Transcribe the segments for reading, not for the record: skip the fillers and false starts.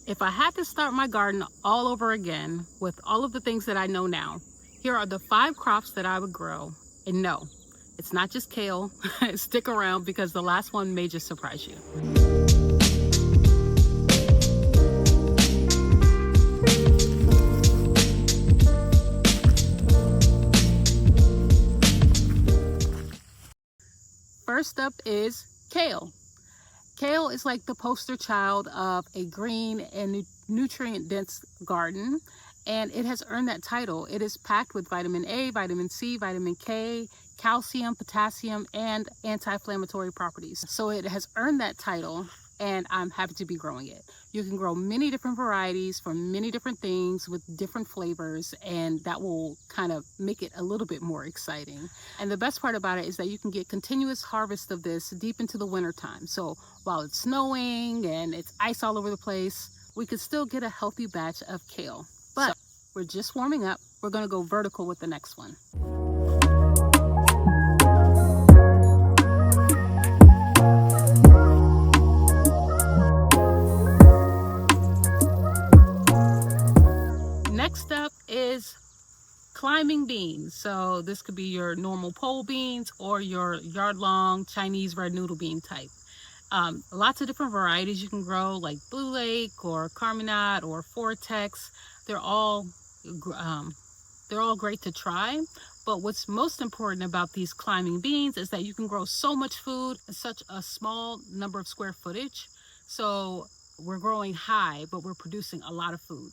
If I had to start my garden all over again with all of the things that I know now, here are the 5 crops that I would grow. And no, it's not just kale. Stick around because the last one may just surprise you. First up is kale. Kale is like the poster child of a green and nutrient-dense garden, and it has earned that title. It is packed with vitamin A, vitamin C, vitamin K, calcium, potassium, and anti-inflammatory properties. So it has earned that title, and I'm happy to be growing it. You can grow many different varieties for many different things with different flavors, and that will kind of make it a little bit more exciting. And the best part about it is that you can get continuous harvest of this deep into the winter time. So while it's snowing and it's ice all over the place, we could still get a healthy batch of kale. But we're just warming up. We're gonna go vertical with the next one. Next up is climbing beans. So this could be your normal pole beans or your yard-long Chinese red noodle bean type. Lots of different varieties you can grow, like Blue Lake or Carminat or Vortex. They're all great to try. But what's most important about these climbing beans is that you can grow so much food in such a small number of square footage. So we're growing high, but we're producing a lot of food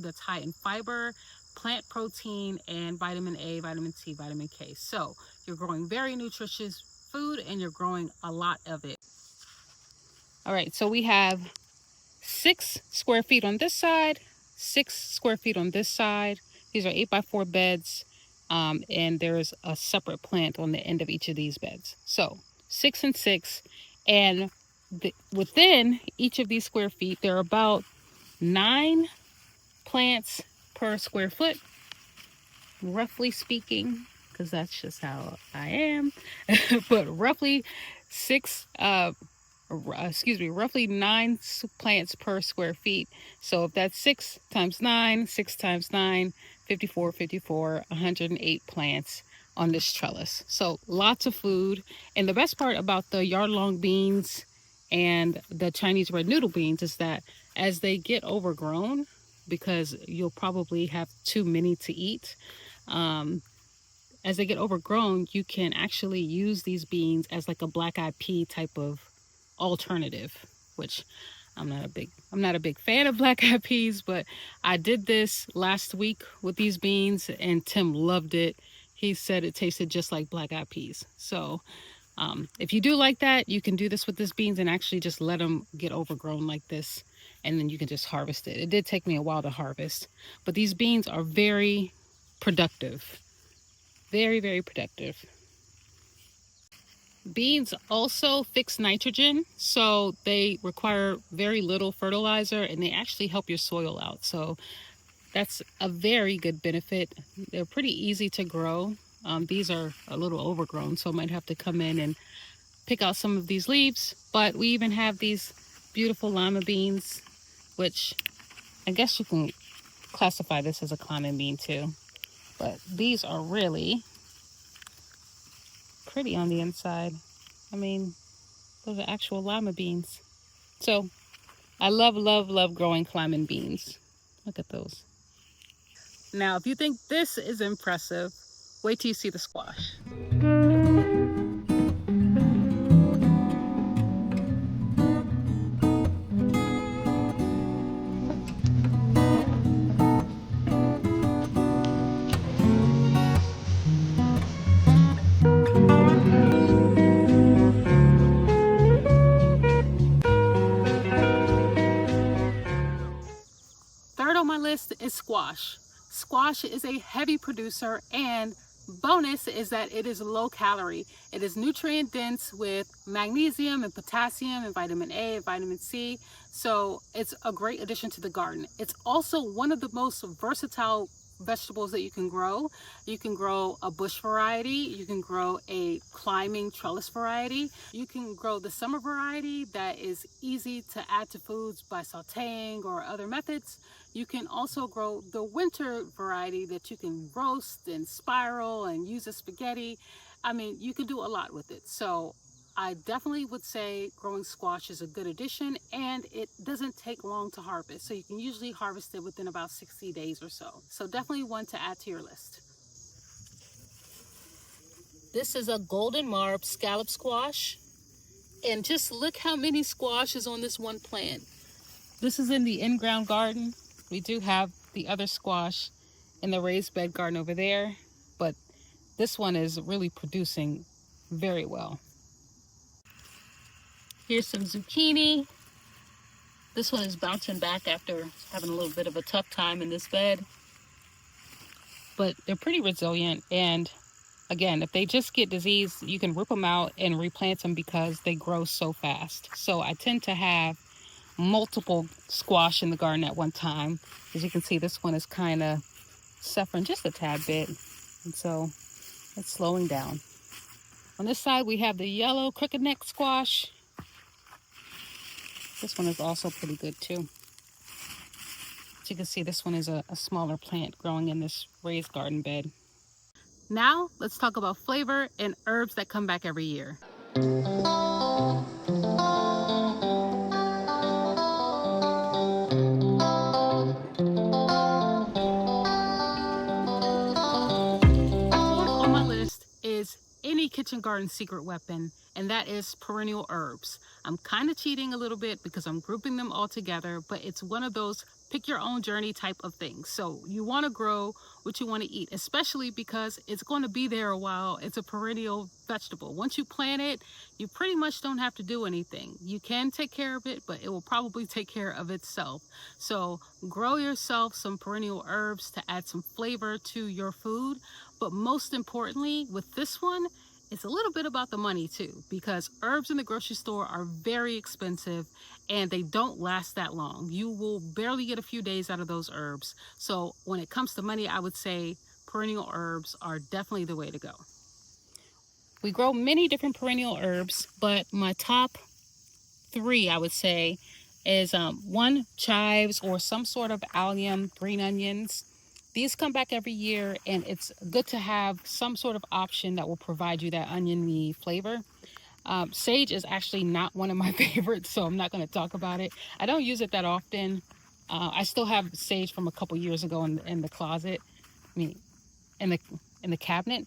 that's high in fiber, plant protein, and vitamin A, vitamin C, vitamin K. So you're growing very nutritious food and you're growing a lot of it. All right, so we have 6 square feet on this side, 6 square feet on this side. These are 8x4 beds, and there's a separate plant on the end of each of these beds. So 6 and 6, and within each of these square feet, there are about 9 plants per square foot, roughly speaking, because that's just how I am. But roughly roughly 9 plants per square feet. So if that's 6 times 9, 6 times 9, 54, 108 plants on this trellis. So lots of food. And the best part about the yard-long beans and the Chinese red noodle beans is that as they get overgrown, because you'll probably have too many to eat, as they get overgrown, you can actually use these beans as like a black-eyed pea type of alternative, which I'm not a big fan of black-eyed peas, but I did this last week with these beans and Tim loved it. He said it tasted just like black-eyed peas. So if you do like that, you can do this with these beans and actually just let them get overgrown like this, and then you can just harvest it. It did take me a while to harvest, but these beans are very productive. Very, very productive. Beans also fix nitrogen, so they require very little fertilizer and they actually help your soil out. So that's a very good benefit. They're pretty easy to grow. These are a little overgrown, so I might have to come in and pick out some of these leaves. But we even have these beautiful lima beans, which I guess you can classify this as a climbing bean too. But these are really pretty on the inside. I mean, those are actual lima beans. So I love growing climbing beans. Look at those. Now, if you think this is impressive, wait till you see the squash. Third on my list is squash. Squash is a heavy producer, and bonus is that it is low calorie. It is nutrient dense with magnesium and potassium and vitamin A and vitamin C. So it's a great addition to the garden. It's also one of the most versatile vegetables that you can grow. You can grow a bush variety, you can grow a climbing trellis variety, you can grow the summer variety that is easy to add to foods by sauteing or other methods. You can also grow the winter variety that you can roast and spiral and use as spaghetti. I mean, you can do a lot with it. So I definitely would say growing squash is a good addition, and it doesn't take long to harvest. So you can usually harvest it within about 60 days or so. So definitely one to add to your list. This is a golden marb scallop squash. And just look how many squashes on this one plant. This is in the in-ground garden. We do have the other squash in the raised bed garden over there, but this one is really producing very well. Here's some zucchini. This one is bouncing back after having a little bit of a tough time in this bed. But they're pretty resilient, and again, if they just get disease, you can rip them out and replant them because they grow so fast. So I tend to have multiple squash in the garden at one time. As you can see, this one is kind of suffering just a tad bit, and so it's slowing down. On this side, we have the yellow crooked neck squash. This one is also pretty good too. As you can see, this one is a smaller plant growing in this raised garden bed. Now, let's talk about flavor and herbs that come back every year. On my list is any kitchen garden secret weapon, and that is perennial herbs. I'm kind of cheating a little bit because I'm grouping them all together, but it's one of those pick your own journey type of things. So you want to grow what you want to eat, especially because it's going to be there a while. It's a perennial vegetable. Once you plant it, you pretty much don't have to do anything. You can take care of it, but it will probably take care of itself. So grow yourself some perennial herbs to add some flavor to your food. But most importantly, with this one, it's a little bit about the money too, because herbs in the grocery store are very expensive and they don't last that long. You will barely get a few days out of those herbs. So when it comes to money, I would say perennial herbs are definitely the way to go. We grow many different perennial herbs, but my top three, I would say, is one, chives or some sort of allium, green onions. These come back every year, and it's good to have some sort of option that will provide you that oniony flavor. Sage is actually not one of my favorites, so I'm not going to talk about it. I don't use it that often. I still have sage from a couple years ago in the closet. I mean, in the cabinet.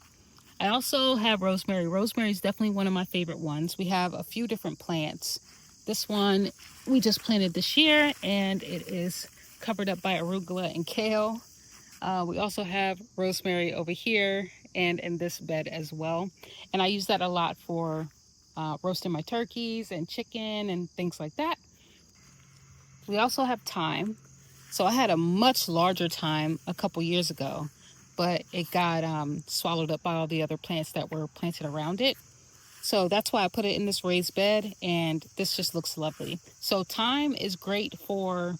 I also have rosemary. Rosemary is definitely one of my favorite ones. We have a few different plants. This one we just planted this year, and it is covered up by arugula and kale. We also have rosemary over here and in this bed as well. And I use that a lot for roasting my turkeys and chicken and things like that. We also have thyme. So I had a much larger thyme a couple years ago, but it got swallowed up by all the other plants that were planted around it. So that's why I put it in this raised bed, and this just looks lovely. So thyme is great for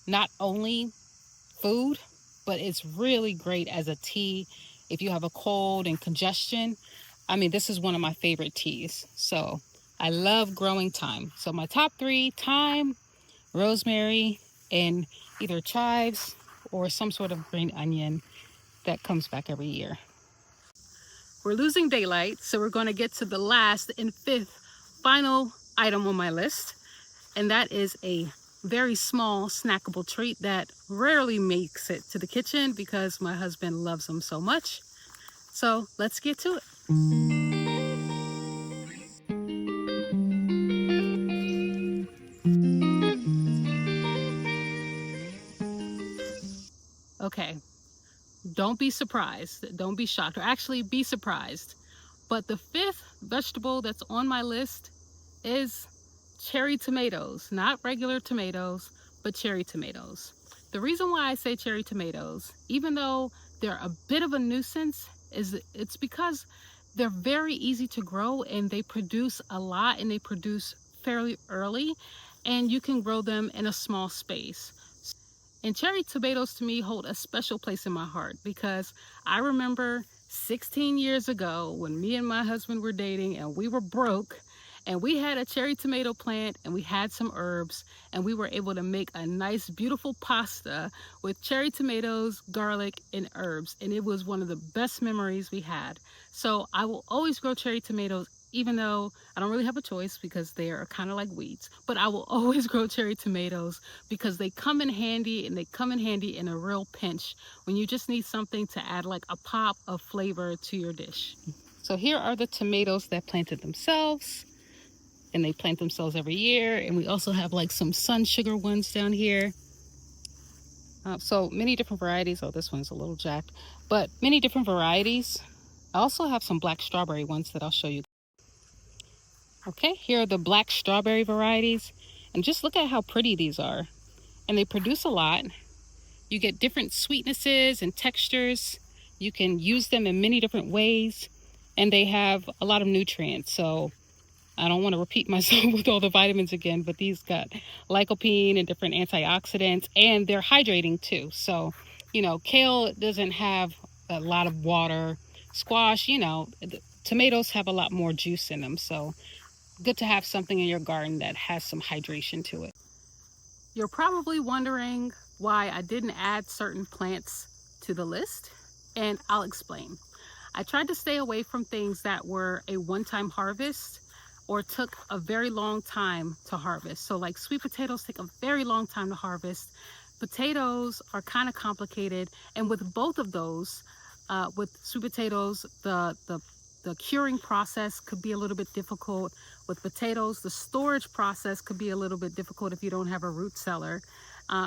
not only food, but it's really great as a tea if you have a cold and congestion. I mean, this is one of my favorite teas. So I love growing thyme. So my top three: thyme, rosemary, and either chives or some sort of green onion that comes back every year. We're losing daylight, so we're going to get to the last and fifth final item on my list, and that is a very small snackable treat that rarely makes it to the kitchen because my husband loves them so much. So let's get to it. Okay, don't be surprised. Don't be shocked, or actually be surprised. But the fifth vegetable that's on my list is cherry tomatoes. Not regular tomatoes, but cherry tomatoes. The reason why I say cherry tomatoes, even though they're a bit of a nuisance, is it's because they're very easy to grow and they produce a lot, and they produce fairly early, and you can grow them in a small space. And cherry tomatoes to me hold a special place in my heart because I remember 16 years ago when me and my husband were dating and we were broke and we had a cherry tomato plant and we had some herbs and we were able to make a nice beautiful pasta with cherry tomatoes, garlic, and herbs, and it was one of the best memories we had. So I will always grow cherry tomatoes even though I don't really have a choice because they are kind of like weeds, but I will always grow cherry tomatoes because they come in handy, and they come in handy in a real pinch when you just need something to add like a pop of flavor to your dish. So here are the tomatoes that planted themselves, and they plant themselves every year. And we also have like some sun sugar ones down here. So many different varieties. Oh, this one's a little jacked, but many different varieties. I also have some black strawberry ones that I'll show you. Okay, here are the black strawberry varieties. And just look at how pretty these are. And they produce a lot. You get different sweetnesses and textures. You can use them in many different ways. And they have a lot of nutrients. So I don't want to repeat myself with all the vitamins again, but these got lycopene and different antioxidants, and they're hydrating too. So, kale doesn't have a lot of water. Squash, tomatoes have a lot more juice in them. So good to have something in your garden that has some hydration to it. You're probably wondering why I didn't add certain plants to the list, and I'll explain. I tried to stay away from things that were a one-time harvest or took a very long time to harvest. So like sweet potatoes take a very long time to harvest. Potatoes are kind of complicated, and with both of those, with sweet potatoes, the curing process could be a little bit difficult. With potatoes, the storage process could be a little bit difficult if you don't have a root cellar.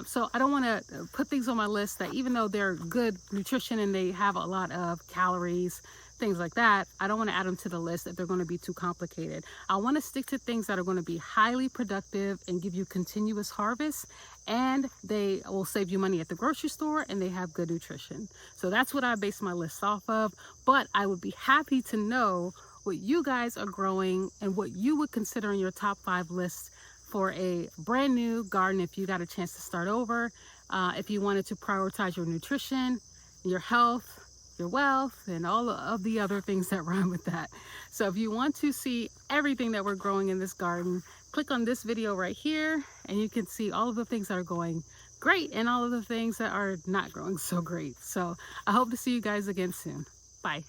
So I don't want to put things on my list that, even though they're good nutrition and they have a lot of calories, things like that, I don't want to add them to the list if they're going to be too complicated. I want to stick to things that are going to be highly productive and give you continuous harvest, and they will save you money at the grocery store, and they have good nutrition. So that's what I base my list off of. But I would be happy to know what you guys are growing and what you would consider in your top 5 list for a brand new garden if you got a chance to start over, if you wanted to prioritize your nutrition, your health, your wealth, and all of the other things that rhyme with that. So if you want to see everything that we're growing in this garden, click on this video right here and you can see all of the things that are going great and all of the things that are not growing so great. So I hope to see you guys again soon. Bye.